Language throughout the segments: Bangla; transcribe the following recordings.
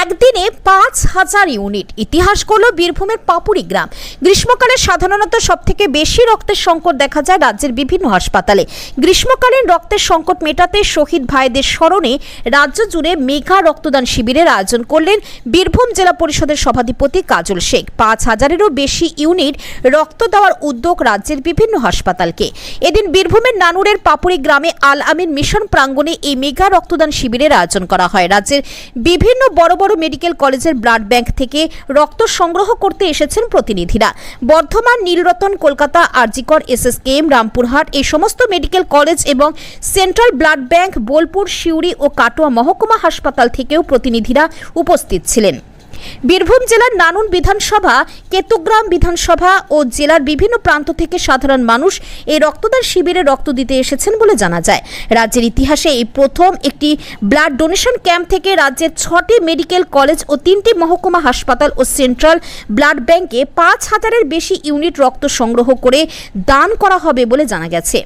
একদিনে ৫,০০০ ইউনিট ইতিহাস করল বীরভূমের পাপুরি গ্রাম। গ্রীষ্মকালে সাধারণত সবথেকে বেশি রক্তের সংকট দেখা যায় রাজ্যের বিভিন্ন হাসপাতালে। গ্রীষ্মকালীন রক্তের সংকট মেটাতে শহীদ ভাইদের স্মরণে রাজ্য জুড়ে মেগা রক্তদান শিবিরের আয়োজন করলেন বীরভূম জেলা পরিষদের সভাধিপতি কাজল শেখ। ৫,০০০-এরও বেশি ইউনিট রক্ত দেওয়ার উদ্যোগ রাজ্যের বিভিন্ন হাসপাতালকে। এদিন বীরভূমের নানুরের পাপুরি গ্রামে আল আমিন মিশন প্রাঙ্গণে এই মেগা রক্তদান শিবিরের আয়োজন করা হয়। রাজ্যের বিভিন্ন বড় বড় মেডিকেল কলেজের ব্লাড ব্যাংক থেকে রক্ত সংগ্রহ করতে এসেছেন প্রতিনিধিরা। বর্ধমান, নীলরতন, কলকাতা, আরজিকর, এসএসকেএম, রামপুরহাট এই সমস্ত মেডিকেল কলেজ এবং central blood bank, Bolpur, Suri ও কাটোয়া মহকুমা হাসপাতাল থেকেও প্রতিনিধিরা উপস্থিত ছিলেন। বীরভূম জেলার নানুন বিধানসভা, কেতুগ্রাম বিধানসভা ও জেলার বিভিন্ন প্রান্ত থেকে সাধারণ মানুষ এই রক্তদান শিবিরে রক্ত দিতে এসেছেন বলে জানা যায়। রাজ্যের ইতিহাসে এই প্রথম একটি ব্লাড ডোনেশন ক্যাম্প থেকে রাজ্যের 6টি মেডিকেল কলেজ ও 3টি মহকুমা হাসপাতাল ও সেন্ট্রাল ব্লাড ব্যাংকে ৫,০০০-এর বেশি ইউনিট রক্ত সংগ্রহ করে দান করা হবে বলে জানা গেছে।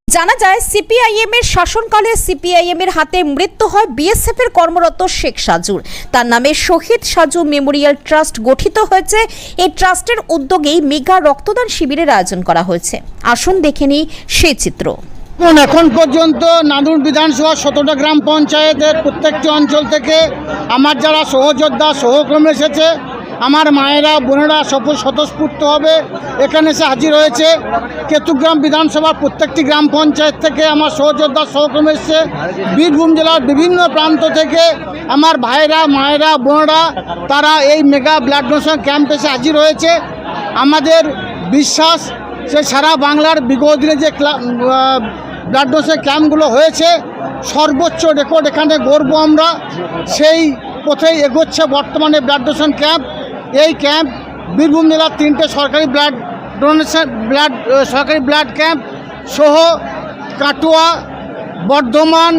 জানা যায়, সিপিআইএম এর শাসনকালে সিপিআইএম এর হাতে মৃত্যু হয় বিএসএফ এর কর্মরত শেখ সাজুর। তার নামে শহীদ সাজু মেমোরিয়াল ট্রাস্ট গঠিত হয়েছে। এই ট্রাস্টের উদ্যোগেই মেগা রক্তদান শিবিরের আয়োজন করা হয়েছে। আসুন দেখে নিই সেই চিত্র। এখন পর্যন্ত নানুর বিধানসভা 17টা গ্রাম পঞ্চায়েতের প্রত্যেকটি অঞ্চল থেকে আমার যারা সহযোদ্ধা সহকর্মী এসেছে, আমার মায়েরা বোনেরা স্বতঃস্ফূর্তভাবে এখানে এসে হাজির হয়েছে। কেতুগ্রাম বিধানসভার প্রত্যেকটি গ্রাম পঞ্চায়েত থেকে আমার সহযোদ্ধা সহকর্মী এসেছে। বীরভূম জেলার বিভিন্ন প্রান্ত থেকে আমার ভাইরা মায়েরা বোনেরা তারা এই মেগা ব্লাড ডোনেশন ক্যাম্পে এসে হাজির হয়েছে। আমাদের বিশ্বাস যে সারা বাংলার বিগত দিনে যে ব্লাড ডোনেশন ক্যাম্পগুলো হয়েছে, সর্বোচ্চ রেকর্ড এখানে গড়ব আমরা। সেই পথেই এগোচ্ছে বর্তমানে ব্লাড ডোনেশন ক্যাম্প। এই ক্যাম্প বীরভূম জেলার 3টে সরকারি সরকারি ব্লাড ক্যাম্প সহ কাটোয়া, বর্ধমান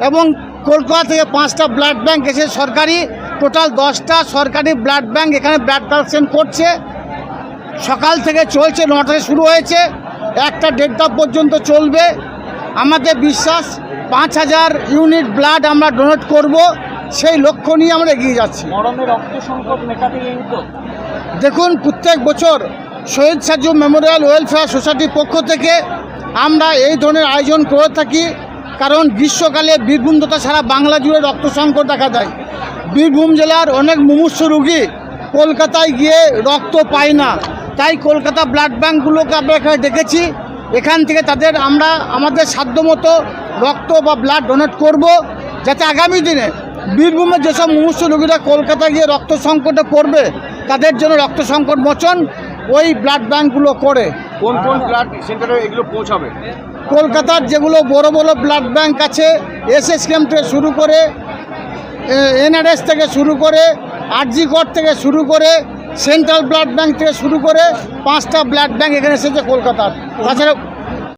এবং কলকাতা থেকে 5টা ব্লাড ব্যাংক এসে সরকারি, টোটাল 10টা সরকারি ব্লাড ব্যাংক এখানে ব্লাড কালেকশন করছে। সকাল থেকে চলছে, 9টা থেকে শুরু হয়েছে, 1টা-1:30টা পর্যন্ত চলবে। আমাদের বিশ্বাস 5,০০০ ইউনিট ব্লাড আমরা ডোনেট করব, সেই লক্ষ্য নিয়ে আমরা এগিয়ে যাচ্ছি। দেখুন, প্রত্যেক বছর শহীদ সাজু মেমোরিয়াল ওয়েলফেয়ার সোসাইটির পক্ষ থেকে আমরা এই ধরনের আয়োজন করে থাকি। কারণ গ্রীষ্মকালে বীরভূম তথা সারা বাংলা জুড়ে রক্ত সংকট দেখা যায়। বীরভূম জেলার অনেক মুমূর্ষু রোগী কলকাতায় গিয়ে রক্ত পায় না, তাই কলকাতা ব্লাড ব্যাঙ্কগুলোকে আমরা এখানে দেখেছি। এখান থেকে আমরা আমাদের সাধ্যমতো রক্ত বা ব্লাড ডোনেট করব, যাতে আগামী দিনে বীরভূমের যেসব মুমূর্ষু রোগীরা কলকাতা গিয়ে রক্ত সংকটে পড়বে তাদের জন্য রক্ত সংকট মোচন ওই ব্লাড ব্যাঙ্কগুলো করে। কোন কোন ব্লাড সেন্টারে এগুলো পৌঁছাবে? কলকাতার যেগুলো বড় বড় ব্লাড ব্যাঙ্ক আছে, এসএসকেএম থেকে শুরু করে, এনআরএস থেকে শুরু করে, আরজিকর থেকে শুরু করে, সেন্ট্রাল ব্লাড ব্যাঙ্ক থেকে শুরু করে 5টা ব্লাড ব্যাঙ্ক এখানে এসেছে কলকাতার। তাছাড়া